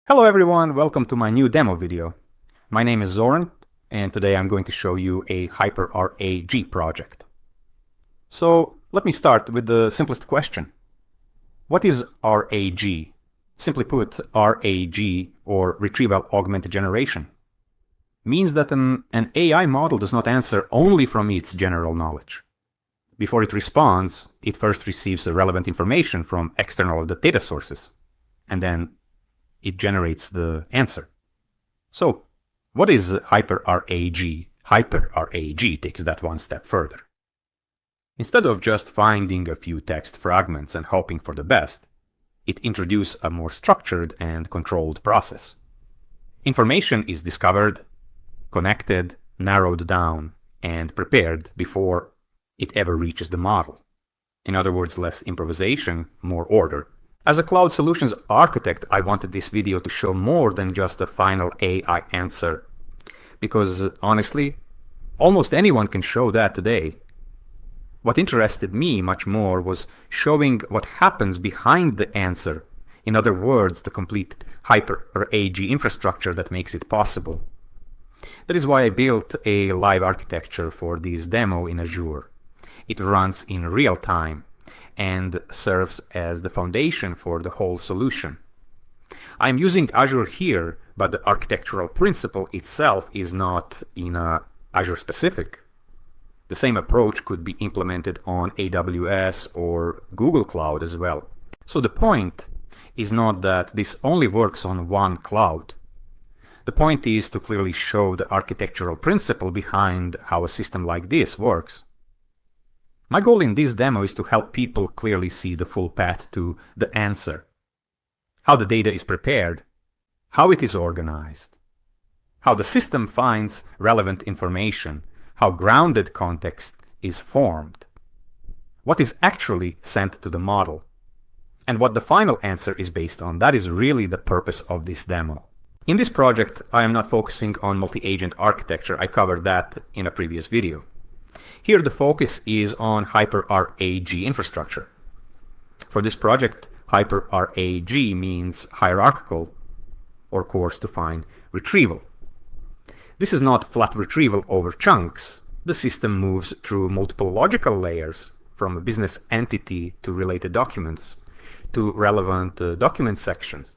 Hello everyone, welcome to my new demo video. My name is Zoran, and today I'm going to show you a Hyper RAG project. So let me start with the simplest question. What is RAG? Simply put, RAG, or Retrieval Augmented Generation, means that an AI model does not answer only from its general knowledge. Before it responds, it first receives relevant information from external data sources, and then it generates the answer. So, what is Hyper RAG? Hyper RAG takes that one step further. Instead of just finding a few text fragments and hoping for the best, it introduces a more structured and controlled process. Information is discovered, connected, narrowed down, and prepared before it ever reaches the model. In other words, less improvisation, more order. As a cloud solutions architect, I wanted this video to show more than just a final AI answer. Because honestly, almost anyone can show that today. What interested me much more was showing what happens behind the answer. In other words, the complete Hyper RAG infrastructure that makes it possible. That is why I built a live architecture for this demo in Azure. It runs in real time and serves as the foundation for the whole solution. I'm using Azure here, but the architectural principle itself is not in Azure specific. The same approach could be implemented on AWS or Google Cloud as well. So the point is not that this only works on one cloud. The point is to clearly show the architectural principle behind how a system like this works. My goal in this demo is to help people clearly see the full path to the answer. How the data is prepared, how it is organized, how the system finds relevant information, how grounded context is formed, what is actually sent to the model, and what the final answer is based on. That is really the purpose of this demo. In this project, I am not focusing on multi-agent architecture. I covered that in a previous video. Here the focus is on Hyper RAG infrastructure. For this project, Hyper RAG means hierarchical, or coarse-to-fine retrieval. This is not flat retrieval over chunks. The system moves through multiple logical layers, from a business entity to related documents, to relevant document sections,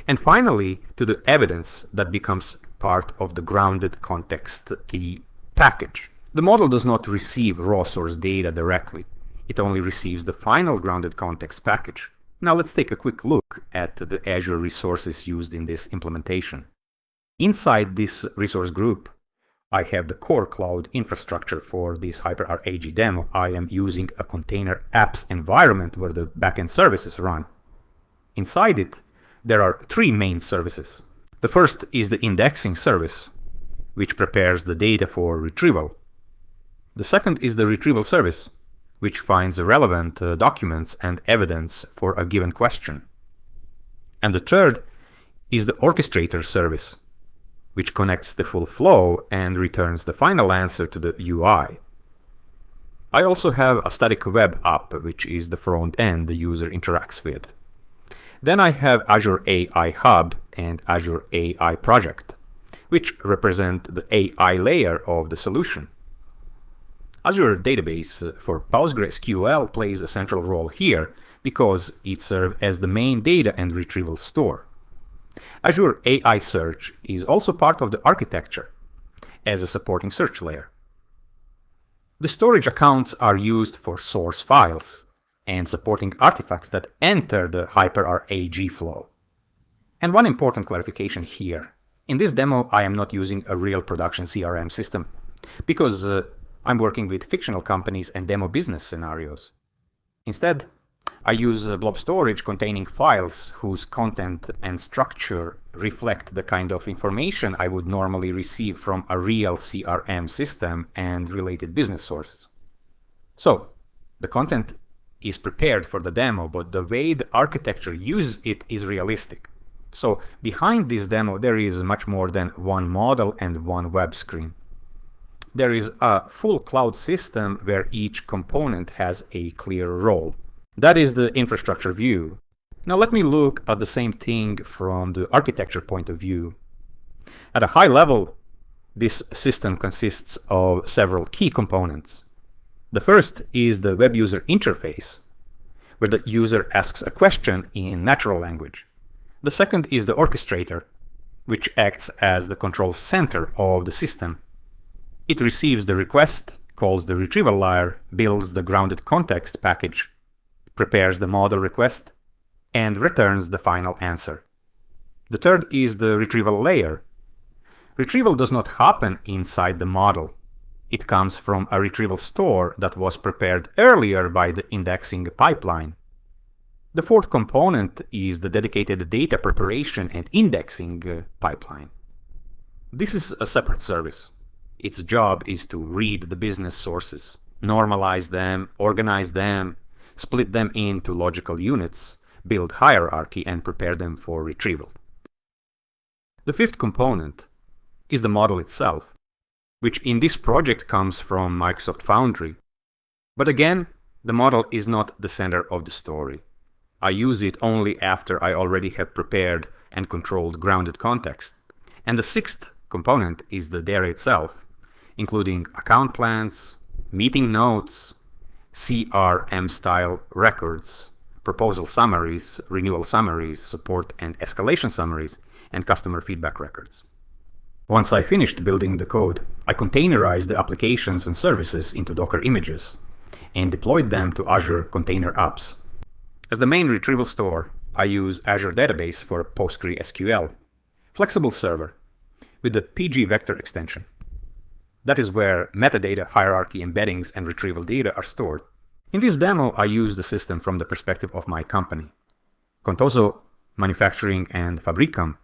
and finally to the evidence that becomes part of the grounded context key package. The model does not receive raw source data directly. It only receives the final grounded context package. Now let's take a quick look at the Azure resources used in this implementation. Inside this resource group, I have the core cloud infrastructure for this Hyper RAG demo. I am using a container apps environment where the backend services run. Inside it, there are three main services. The first is the indexing service, which prepares the data for retrieval. The second is the retrieval service, which finds relevant documents and evidence for a given question. And the third is the orchestrator service, which connects the full flow and returns the final answer to the UI. I also have a static web app, which is the front end the user interacts with. Then I have Azure AI Hub and Azure AI Project, which represent the AI layer of the solution. Azure Database for PostgreSQL plays a central role here because it serves as the main data and retrieval store. Azure AI Search is also part of the architecture as a supporting search layer. The storage accounts are used for source files and supporting artifacts that enter the Hyper RAG flow. And one important clarification here. In this demo, I am not using a real production CRM system because I'm working with fictional companies and demo business scenarios. Instead, I use blob storage containing files whose content and structure reflect the kind of information I would normally receive from a real CRM system and related business sources. So, the content is prepared for the demo, but the way the architecture uses it is realistic. So, behind this demo, there is much more than one model and one web screen. There is a full cloud system where each component has a clear role. That is the infrastructure view. Now let me look at the same thing from the architecture point of view. At a high level, this system consists of several key components. The first is the web user interface, where the user asks a question in natural language. The second is the orchestrator, which acts as the control center of the system. It receives the request, calls the retrieval layer, builds the grounded context package, prepares the model request, and returns the final answer. The third is the retrieval layer. Retrieval does not happen inside the model. It comes from a retrieval store that was prepared earlier by the indexing pipeline. The fourth component is the dedicated data preparation and indexing pipeline. This is a separate service. Its job is to read the business sources, normalize them, organize them, split them into logical units, build hierarchy, and prepare them for retrieval. The fifth component is the model itself, which in this project comes from Microsoft Foundry. But again, the model is not the center of the story. I use it only after I already have prepared and controlled grounded context. And the sixth component is the data itself, including account plans, meeting notes, CRM-style records, proposal summaries, renewal summaries, support and escalation summaries, and customer feedback records. Once I finished building the code, I containerized the applications and services into Docker images and deployed them to Azure Container Apps. As the main retrieval store, I use Azure Database for PostgreSQL, flexible server, with the PG vector extension. That is where metadata, hierarchy, embeddings, and retrieval data are stored. In this demo, I use the system from the perspective of my company. Contoso, Manufacturing, and Fabricam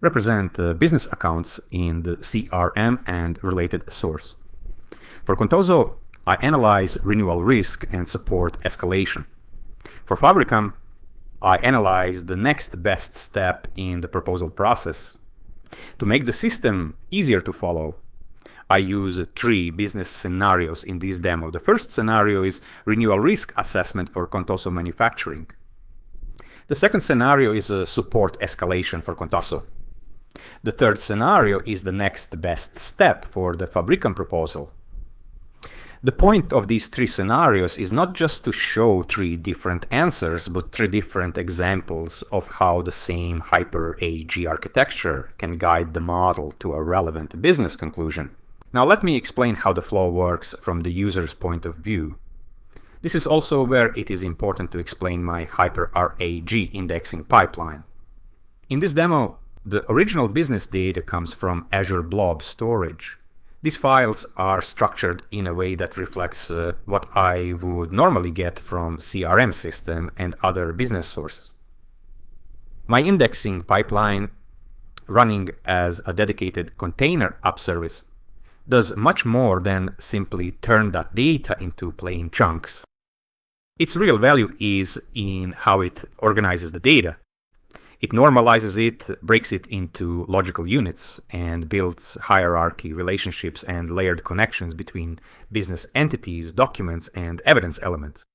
represent business accounts in the CRM and related source. For Contoso, I analyze renewal risk and support escalation. For Fabricam, I analyze the next best step in the proposal process. To make the system easier to follow, I use 3 business scenarios in this demo. The first scenario is renewal risk assessment for Contoso Manufacturing. The second scenario is a support escalation for Contoso. The third scenario is the next best step for the Fabricam proposal. The point of these 3 scenarios is not just to show 3 different answers, but 3 different examples of how the same Hyper RAG architecture can guide the model to a relevant business conclusion. Now let me explain how the flow works from the user's point of view. This is also where it is important to explain my Hyper RAG indexing pipeline. In this demo, the original business data comes from Azure Blob storage. These files are structured in a way that reflects what I would normally get from CRM system and other business sources. My indexing pipeline, running as a dedicated container app service, does much more than simply turn that data into plain chunks. Its real value is in how it organizes the data. It normalizes it, breaks it into logical units, and builds hierarchy, relationships, and layered connections between business entities, documents, and evidence elements.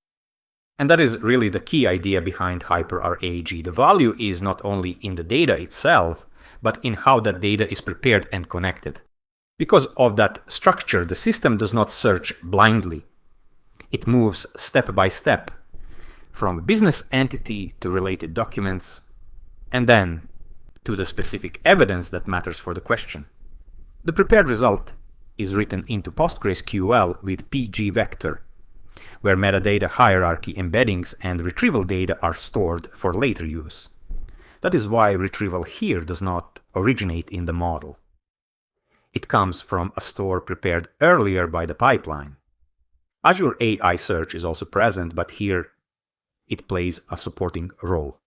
And that is really the key idea behind Hyper RAG. The value is not only in the data itself, but in how that data is prepared and connected. Because of that structure, the system does not search blindly. It moves step by step, from business entity to related documents, and then to the specific evidence that matters for the question. The prepared result is written into PostgreSQL with PG vector, where metadata, hierarchy, embeddings, and retrieval data are stored for later use. That is why retrieval here does not originate in the model. It comes from a store prepared earlier by the pipeline. Azure AI search is also present, but here it plays a supporting role.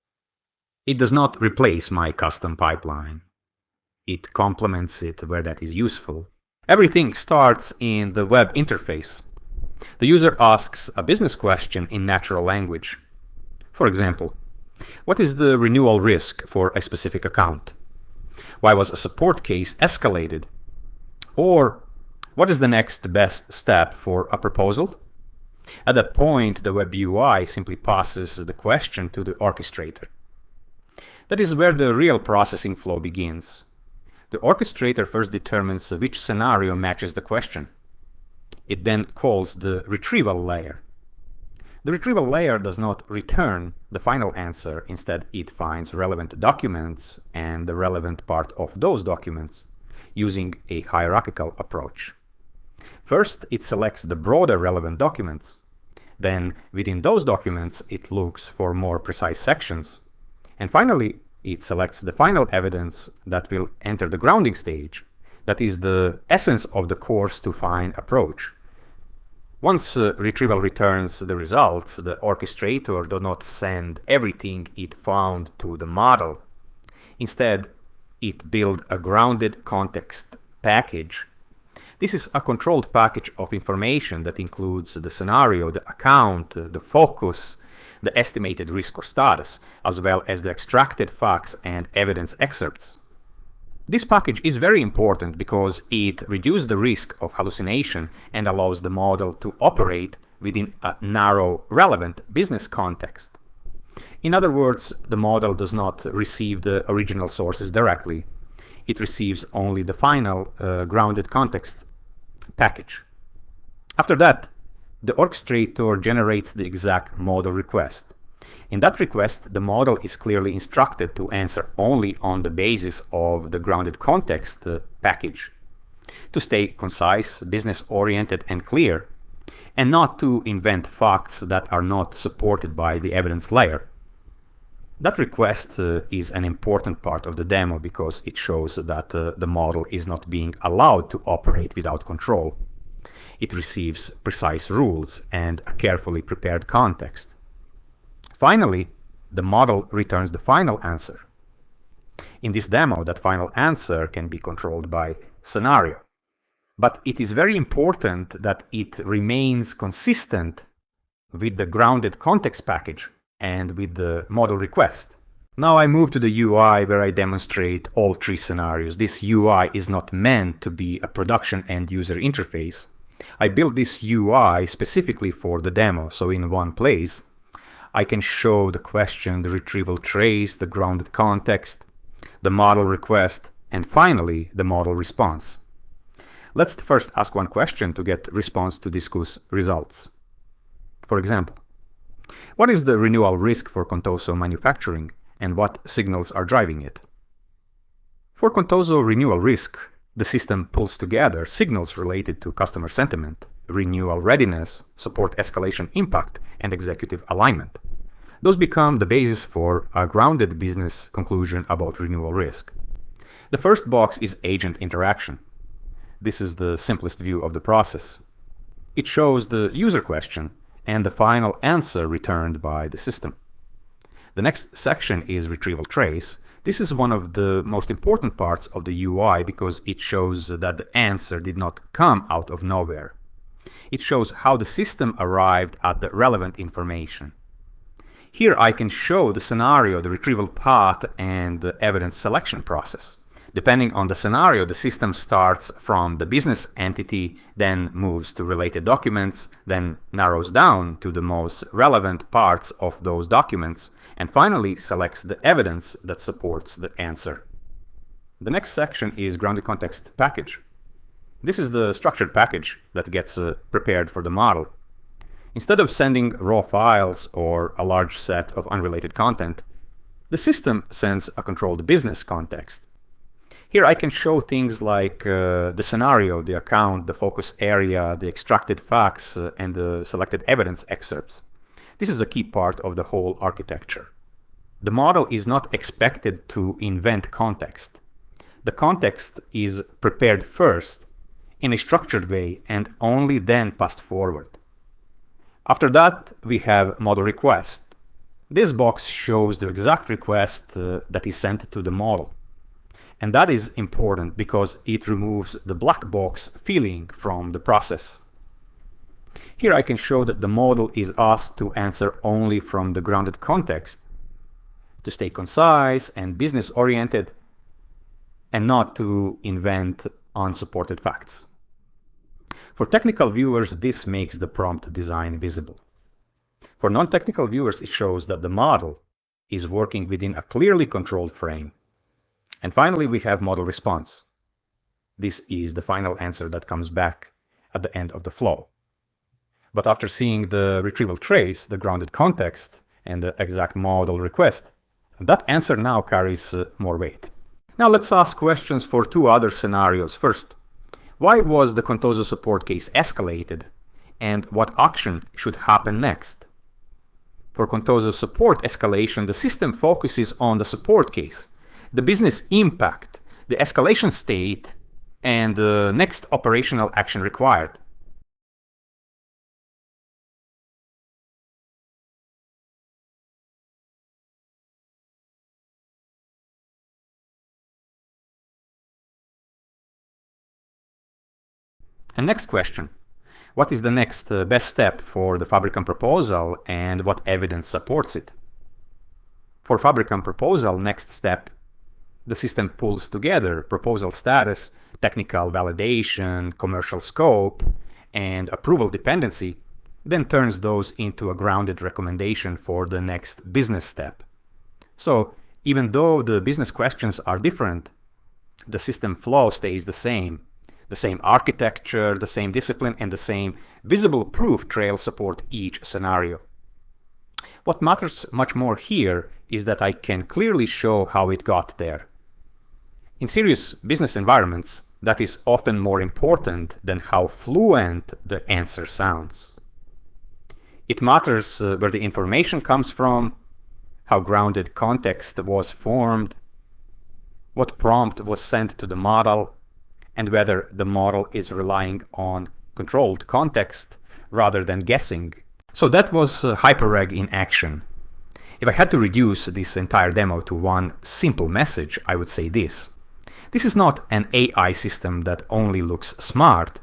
It does not replace my custom pipeline. It complements it where that is useful. Everything starts in the web interface. The user asks a business question in natural language. For example, what is the renewal risk for a specific account? Why was a support case escalated? Or, what is the next best step for a proposal? At that point, the web UI simply passes the question to the orchestrator. That is where the real processing flow begins. The orchestrator first determines which scenario matches the question. It then calls the retrieval layer. The retrieval layer does not return the final answer. Instead, it finds relevant documents and the relevant part of those documents using a hierarchical approach. First, it selects the broader relevant documents. Then, within those documents, it looks for more precise sections. And finally, it selects the final evidence that will enter the grounding stage. That is the essence of the coarse-to-fine approach. Once retrieval returns the results, the orchestrator does not send everything it found to the model. Instead, it builds a grounded context package. This is a controlled package of information that includes the scenario, the account, the focus, the estimated risk or status, as well as the extracted facts and evidence excerpts. This package is very important because it reduces the risk of hallucination and allows the model to operate within a narrow, relevant business context. In other words, the model does not receive the original sources directly. It receives only the final grounded context package. After that, the orchestrator generates the exact model request. In that request, the model is clearly instructed to answer only on the basis of the grounded context package, to stay concise, business-oriented and clear, and not to invent facts that are not supported by the evidence layer. That request is an important part of the demo because it shows that the model is not being allowed to operate without control. It receives precise rules and a carefully prepared context. Finally, the model returns the final answer. In this demo, that final answer can be controlled by scenario. But it is very important that it remains consistent with the grounded context package and with the model request. Now I move to the UI where I demonstrate all three scenarios. This UI is not meant to be a production end-user interface. I built this UI specifically for the demo, so in one place I can show the question, the retrieval trace, the grounded context, the model request, and finally the model response. Let's first ask one question to get response to discuss results. For example, what is the renewal risk for Contoso manufacturing and what signals are driving it? For Contoso renewal risk, the system pulls together signals related to customer sentiment, renewal readiness, support escalation impact, and executive alignment. Those become the basis for a grounded business conclusion about renewal risk. The first box is agent interaction. This is the simplest view of the process. It shows the user question and the final answer returned by the system. The next section is retrieval trace. This is one of the most important parts of the UI because it shows that the answer did not come out of nowhere. It shows how the system arrived at the relevant information. Here I can show the scenario, the retrieval path, and the evidence selection process. Depending on the scenario, the system starts from the business entity, then moves to related documents, then narrows down to the most relevant parts of those documents, and finally selects the evidence that supports the answer. The next section is grounded context package. This is the structured package that gets prepared for the model. Instead of sending raw files or a large set of unrelated content, the system sends a controlled business context. Here I can show things like the scenario, the account, the focus area, the extracted facts, and the selected evidence excerpts. This is a key part of the whole architecture. The model is not expected to invent context. The context is prepared first in a structured way and only then passed forward. After that, we have model request. This box shows the exact request that is sent to the model. And that is important because it removes the black box feeling from the process. Here I can show that the model is asked to answer only from the grounded context, to stay concise and business-oriented, and not to invent unsupported facts. For technical viewers, this makes the prompt design visible. For non-technical viewers, it shows that the model is working within a clearly controlled frame. And finally, we have model response. This is the final answer that comes back at the end of the flow. But after seeing the retrieval trace, the grounded context, and the exact model request, that answer now carries more weight. Now let's ask questions for two other scenarios. First, why was the Contoso support case escalated, and what action should happen next? For Contoso support escalation, the system focuses on the support case, the business impact, the escalation state, and the next operational action required. And next question, what is the next best step for the Fabricam proposal and what evidence supports it? For Fabricam proposal, next step, the system pulls together proposal status, technical validation, commercial scope, and approval dependency, then turns those into a grounded recommendation for the next business step. So even though the business questions are different, the system flow stays the same architecture, the same discipline, and the same visible proof trail support each scenario. What matters much more here is that I can clearly show how it got there. In serious business environments, that is often more important than how fluent the answer sounds. It matters where the information comes from, how grounded context was formed, what prompt was sent to the model, and whether the model is relying on controlled context rather than guessing. So that was Hyper RAG in action. If I had to reduce this entire demo to one simple message, I would say this. This is not an AI system that only looks smart.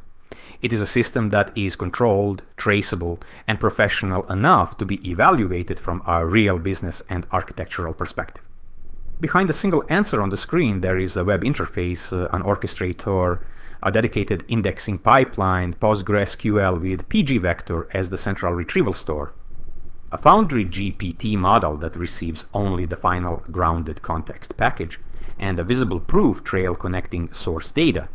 It is a system that is controlled, traceable, and professional enough to be evaluated from a real business and architectural perspective. Behind a single answer on the screen, there is a web interface, an orchestrator, a dedicated indexing pipeline, PostgreSQL with pgvector as the central retrieval store, a Foundry GPT model that receives only the final grounded context package, and a visible proof trail connecting source data,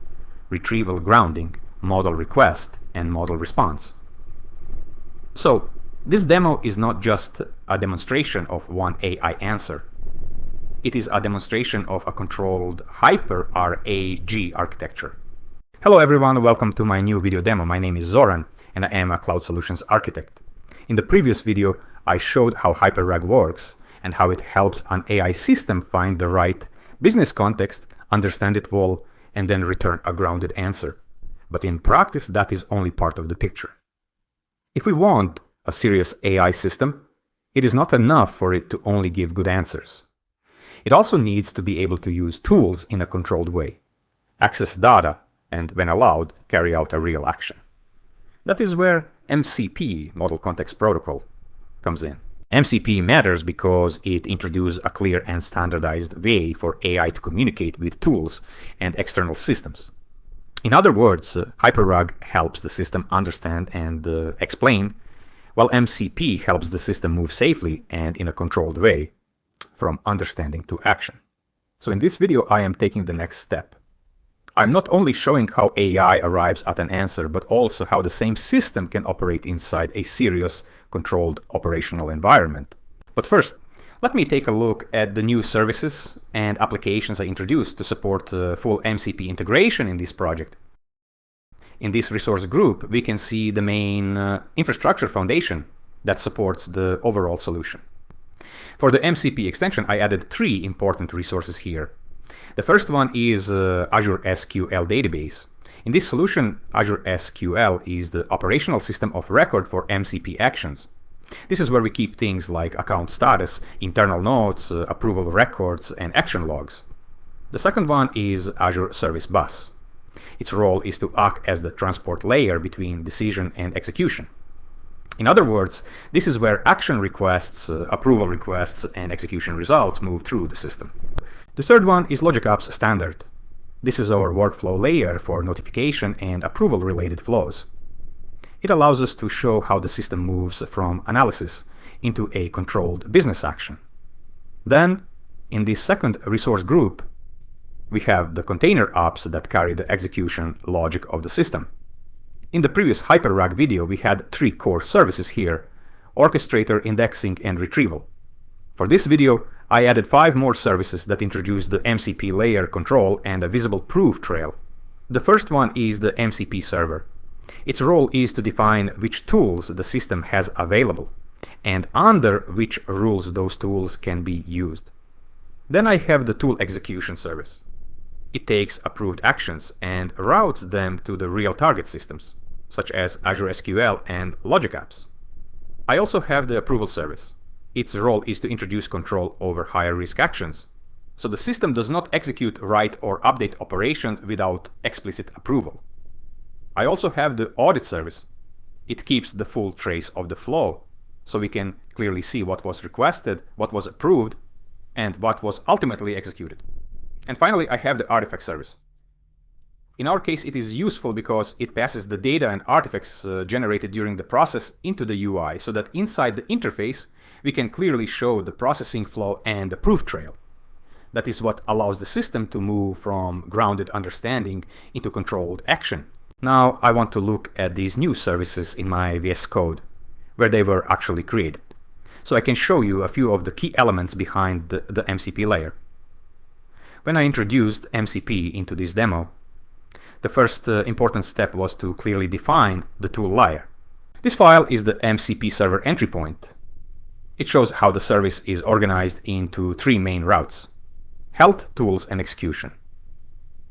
retrieval grounding, model request, and model response. So, this demo is not just a demonstration of one AI answer. It is a demonstration of a controlled Hyper RAG architecture. Hello everyone, welcome to my new video demo. My name is Zoran and I am a cloud solutions architect. In the previous video, I showed how Hyper RAG works and how it helps an AI system find the right business context, understand it well, and then return a grounded answer. But in practice, that is only part of the picture. If we want a serious AI system, it is not enough for it to only give good answers. It also needs to be able to use tools in a controlled way, access data, and when allowed, carry out a real action. That is where MCP, Model Context Protocol, comes in. MCP matters because it introduces a clear and standardized way for AI to communicate with tools and external systems. In other words, Hyper RAG helps the system understand and explain, while MCP helps the system move safely and in a controlled way from understanding to action. So in this video, I am taking the next step. I'm not only showing how AI arrives at an answer, but also how the same system can operate inside a serious, controlled operational environment. But first, let me take a look at the new services and applications I introduced to support full MCP integration in this project. In this resource group, we can see the main infrastructure foundation that supports the overall solution. For the MCP extension, I added 3 important resources here. The first one is Azure SQL database. In this solution, Azure SQL is the operational system of record for MCP actions. This is where we keep things like account status, internal notes, approval records, and action logs. The second one is Azure Service Bus. Its role is to act as the transport layer between decision and execution. In other words, this is where action requests, approval requests, and execution results move through the system. The third one is Logic Apps Standard. This is our workflow layer for notification and approval related flows. It allows us to show how the system moves from analysis into a controlled business action. Then, in this second resource group, we have the container ops that carry the execution logic of the system. In the previous Hyper RAG video, we had 3 core services here: orchestrator, indexing, and retrieval. For this video, I added 5 more services that introduce the MCP layer control and a visible proof trail. The first one is the MCP server. Its role is to define which tools the system has available, and under which rules those tools can be used. Then I have the tool execution service. It takes approved actions and routes them to the real target systems, such as Azure SQL and Logic Apps. I also have the approval service. Its role is to introduce control over higher risk actions, so the system does not execute write or update operations without explicit approval. I also have the audit service. It keeps the full trace of the flow, so we can clearly see what was requested, what was approved, and what was ultimately executed. And finally, I have the artifact service. In our case, it is useful because it passes the data and artifacts generated during the process into the UI, so that inside the interface, we can clearly show the processing flow and the proof trail. That is what allows the system to move from grounded understanding into controlled action. Now I want to look at these new services in my VS Code, where they were actually created, so I can show you a few of the key elements behind the MCP layer. When I introduced MCP into this demo, the first important step was to clearly define the tool layer. This file is the MCP server entry point. It shows how the service is organized into 3 main routes: health, tools, and execution.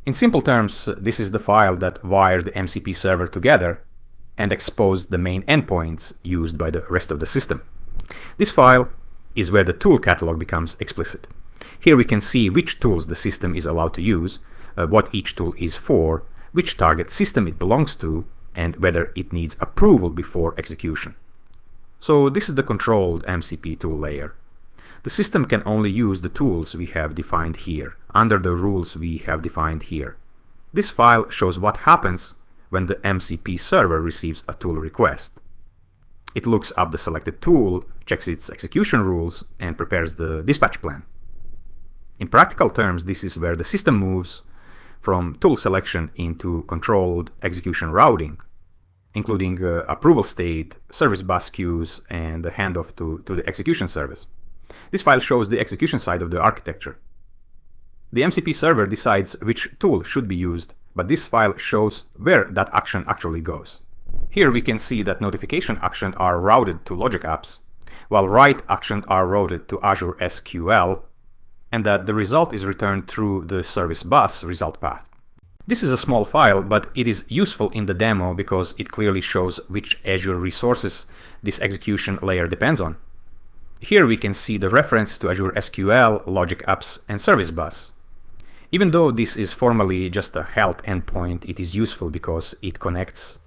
In simple terms, this is the file that wires the MCP server together and exposes the main endpoints used by the rest of the system. This file is where the tool catalog becomes explicit. Here we can see which tools the system is allowed to use, what each tool is for, which target system it belongs to, and whether it needs approval before execution. So this is the controlled MCP tool layer. The system can only use the tools we have defined here, under the rules we have defined here. This file shows what happens when the MCP server receives a tool request. It looks up the selected tool, checks its execution rules, and prepares the dispatch plan. In practical terms, this is where the system moves from tool selection into controlled execution routing, including approval state, service bus queues, and the handoff to the execution service. This file shows the execution side of the architecture. The MCP server decides which tool should be used, but this file shows where that action actually goes. Here we can see that notification actions are routed to Logic Apps, while write actions are routed to Azure SQL, and that the result is returned through the service bus result path. This is a small file, but it is useful in the demo because it clearly shows which Azure resources this execution layer depends on. Here we can see the reference to Azure SQL, Logic Apps, and Service Bus. Even though this is formally just a health endpoint, it is useful because it connects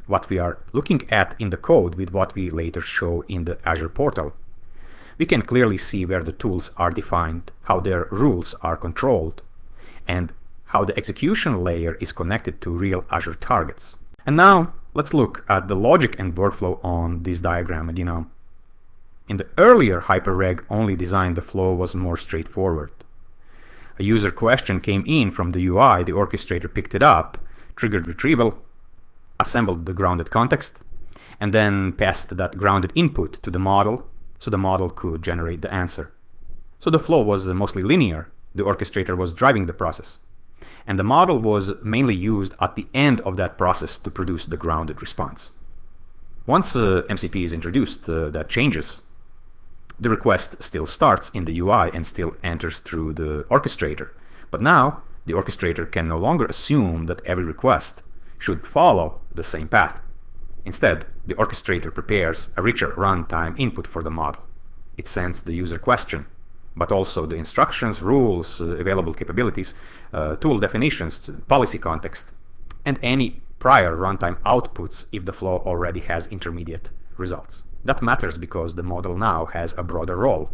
what we are looking at in the code with what we later show in the Azure portal. We can clearly see where the tools are defined, how their rules are controlled, and how the execution layer is connected to real Azure targets. And now let's look at the logic and workflow on this diagram. In the earlier Hyper RAG only design, the flow was more straightforward. A user question came in from the UI, the orchestrator picked it up, triggered retrieval, assembled the grounded context, and then passed that grounded input to the model, so the model could generate the answer. So the flow was mostly linear. The orchestrator was driving the process, and the model was mainly used at the end of that process to produce the grounded response. Once MCP is introduced, that changes. The request still starts in the UI and still enters through the orchestrator, but now the orchestrator can no longer assume that every request should follow the same path. Instead, the orchestrator prepares a richer runtime input for the model. It sends the user question, but also the instructions, rules, available capabilities, tool definitions, policy context, and any prior runtime outputs if the flow already has intermediate results. That matters because the model now has a broader role.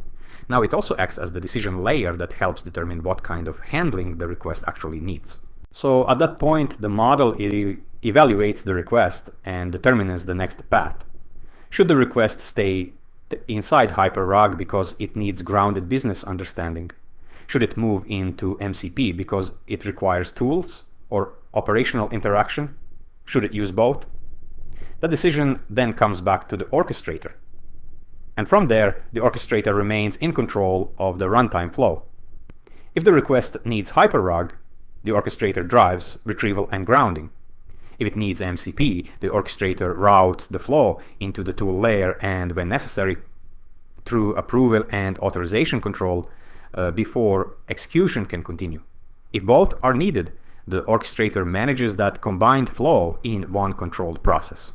Now it also acts as the decision layer that helps determine what kind of handling the request actually needs. So at that point, the model evaluates the request and determines the next path. Should the request stay inside Hyper RAG because it needs grounded business understanding? Should it move into MCP because it requires tools or operational interaction? Should it use both? The decision then comes back to the orchestrator. And from there, the orchestrator remains in control of the runtime flow. If the request needs Hyper RAG, the orchestrator drives retrieval and grounding. If it needs MCP, the orchestrator routes the flow into the tool layer and, when necessary, through approval and authorization control before execution can continue. If both are needed, the orchestrator manages that combined flow in one controlled process.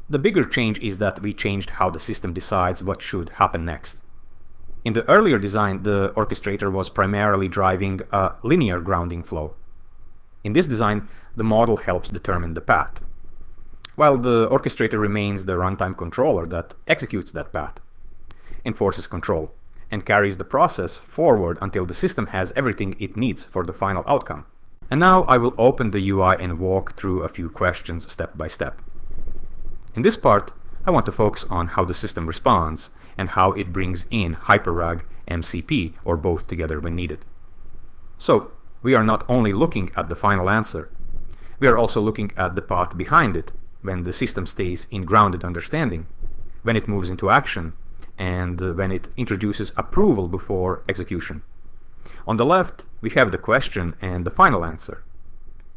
The bigger change is that we changed how the system decides what should happen next. In the earlier design, the orchestrator was primarily driving a linear grounding flow. In this design, the model helps determine the path, while the orchestrator remains the runtime controller that executes that path, enforces control, and carries the process forward until the system has everything it needs for the final outcome. And now I will open the UI and walk through a few questions step by step. In this part, I want to focus on how the system responds and how it brings in Hyper RAG, MCP, or both together when needed. So, we are not only looking at the final answer, we are also looking at the path behind it when the system stays in grounded understanding, when it moves into action, and when it introduces approval before execution. On the left, we have the question and the final answer.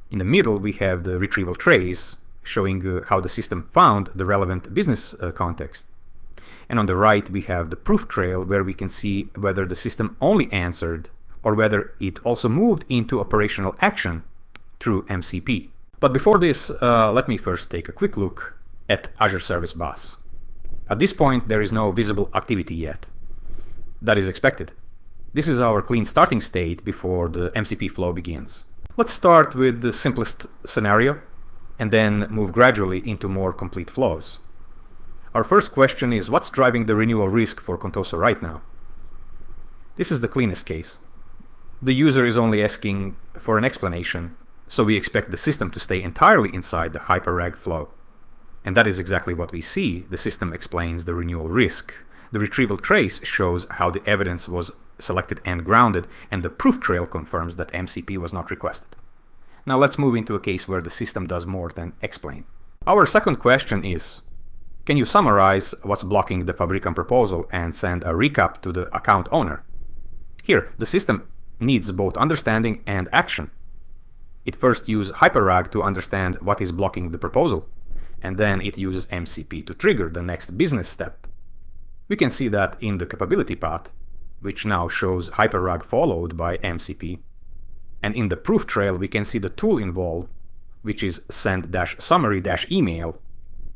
In the middle, we have the retrieval trace, showing how the system found the relevant business context. And on the right, we have the proof trail, where we can see whether the system only answered or whether it also moved into operational action through MCP. But before this, let me first take a quick look at Azure Service Bus. At this point, there is no visible activity yet. That is expected. This is our clean starting state before the MCP flow begins. Let's start with the simplest scenario and then move gradually into more complete flows. Our first question is, what's driving the renewal risk for Contoso right now? This is the cleanest case. The user is only asking for an explanation, so we expect the system to stay entirely inside the Hyper RAG flow. And that is exactly what we see. The system explains the renewal risk. The retrieval trace shows how the evidence was selected and grounded, and the proof trail confirms that MCP was not requested. Now let's move into a case where the system does more than explain. Our second question is, can you summarize what's blocking the Fabricam proposal and send a recap to the account owner? Here, the system needs both understanding and action. It first uses Hyper RAG to understand what is blocking the proposal, and then it uses MCP to trigger the next business step. We can see that in the capability path, which now shows Hyper RAG followed by MCP. And in the proof trail, we can see the tool involved, which is send-summary-email,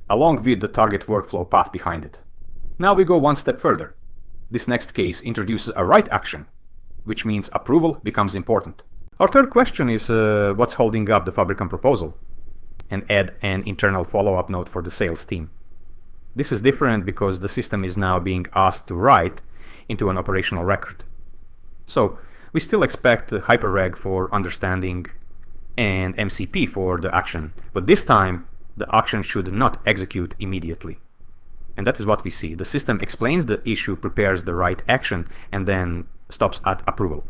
along with the target workflow path behind it. Now we go one step further. This next case introduces a write action, which means approval becomes important. Our third question is what's holding up the Fabricam proposal, and add an internal follow-up note for the sales team. This is different because the system is now being asked to write into an operational record. So we still expect Hyper RAG for understanding and MCP for the action, but this time the action should not execute immediately. And that is what we see. The system explains the issue, prepares the right action, and then stops at approval.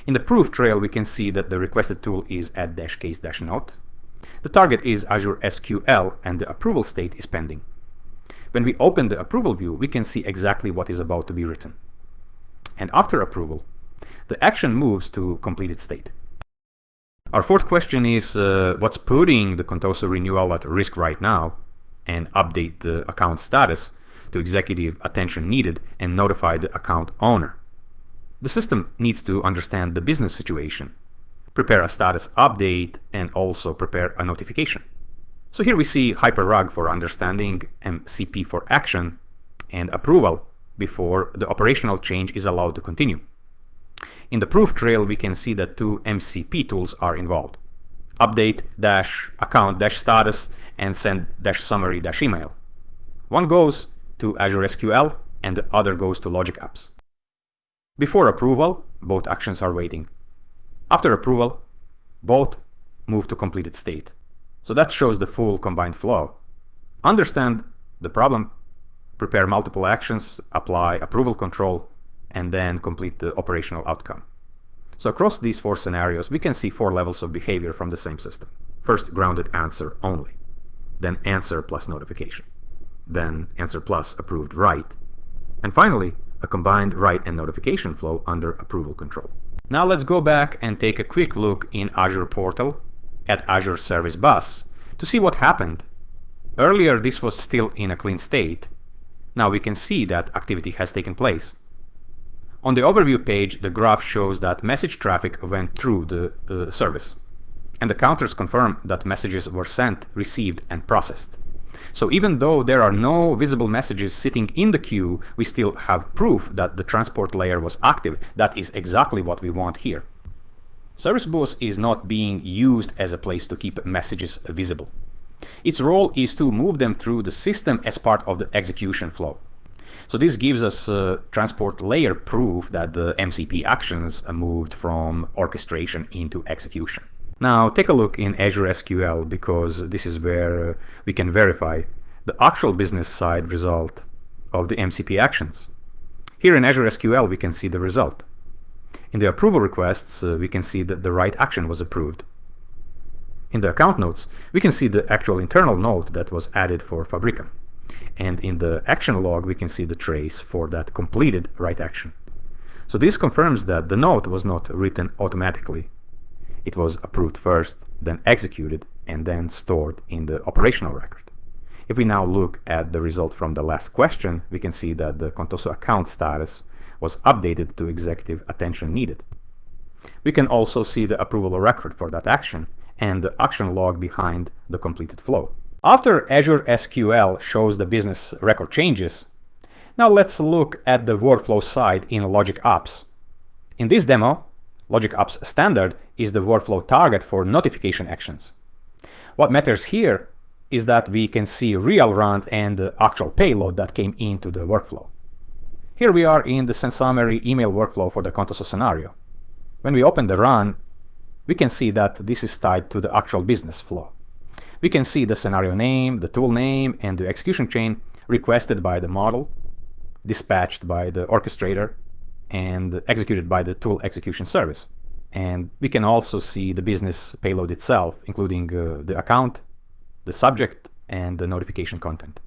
In the proof trail, we can see that the requested tool is add-case-note. The target is Azure SQL, and the approval state is pending. When we open the approval view, we can see exactly what is about to be written. And after approval, the action moves to completed state. Our fourth question is what's putting the Contoso renewal at risk right now, and update the account status to executive attention needed and notify the account owner. The system needs to understand the business situation, prepare a status update, and also prepare a notification. So here we see Hyper RAG for understanding, MCP for action, and approval before the operational change is allowed to continue. In the proof trail, we can see that two MCP tools are involved: update-account-status and send-summary-email. One goes to Azure SQL and the other goes to Logic Apps. Before approval, both actions are waiting. After approval, both move to completed state. So that shows the full combined flow. Understand the problem, prepare multiple actions, apply approval control, and then complete the operational outcome. So across these 4 scenarios, we can see 4 levels of behavior from the same system. First, grounded answer only, then answer plus notification, then answer plus approved write, and finally, a combined write and notification flow under approval control. Now let's go back and take a quick look in Azure portal at Azure Service Bus to see what happened. Earlier this was still in a clean state. Now we can see that activity has taken place. On the overview page, the graph shows that message traffic went through the service, and the counters confirm that messages were sent, received, and processed. So even though there are no visible messages sitting in the queue, we still have proof that the transport layer was active. That is exactly what we want here. Service Bus is not being used as a place to keep messages visible. Its role is to move them through the system as part of the execution flow. So this gives us transport layer proof that the MCP actions moved from orchestration into execution. Now take a look in Azure SQL, because this is where we can verify the actual business side result of the MCP actions. Here in Azure SQL we can see the result. In the approval requests we can see that the right action was approved. In the account notes we can see the actual internal note that was added for Fabrica. And in the action log we can see the trace for that completed right action. So this confirms that the note was not written automatically. It was approved first, then executed, and then stored in the operational record. If we now look at the result from the last question, we can see that the Contoso account status was updated to executive attention needed. We can also see the approval record for that action and the action log behind the completed flow. After Azure SQL shows the business record changes, now let's look at the workflow side in Logic Apps. In this demo, Logic Apps Standard is the workflow target for notification actions. What matters here is that we can see real run and the actual payload that came into the workflow. Here we are in the send-summary email workflow for the Contoso scenario. When we open the run, we can see that this is tied to the actual business flow. We can see the scenario name, the tool name, and the execution chain requested by the model, dispatched by the orchestrator, and executed by the tool execution service. And we can also see the business payload itself, including the account, the subject, and the notification content.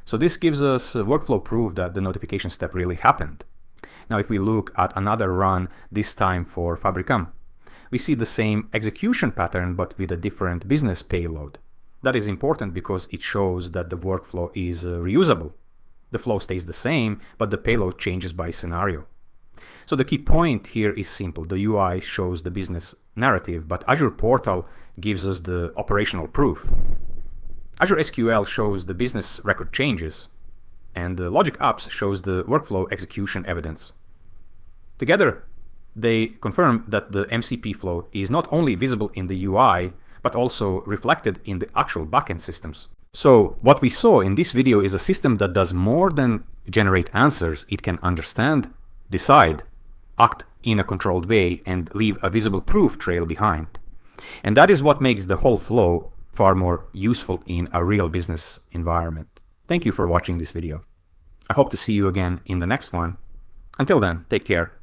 So this gives us workflow proof that the notification step really happened. Now if we look at another run, this time for Fabricam, we see the same execution pattern but with a different business payload. That is important because it shows that the workflow is reusable. The flow stays the same, but the payload changes by scenario. So the key point here is simple. The UI shows the business narrative, but Azure Portal gives us the operational proof. Azure SQL shows the business record changes, and the Logic Apps shows the workflow execution evidence. Together, they confirm that the MCP flow is not only visible in the UI, but also reflected in the actual backend systems. So what we saw in this video is a system that does more than generate answers. It can understand, decide, act in a controlled way, and leave a visible proof trail behind. And that is what makes the whole flow far more useful in a real business environment. Thank you for watching this video. I hope to see you again in the next one. Until then, take care.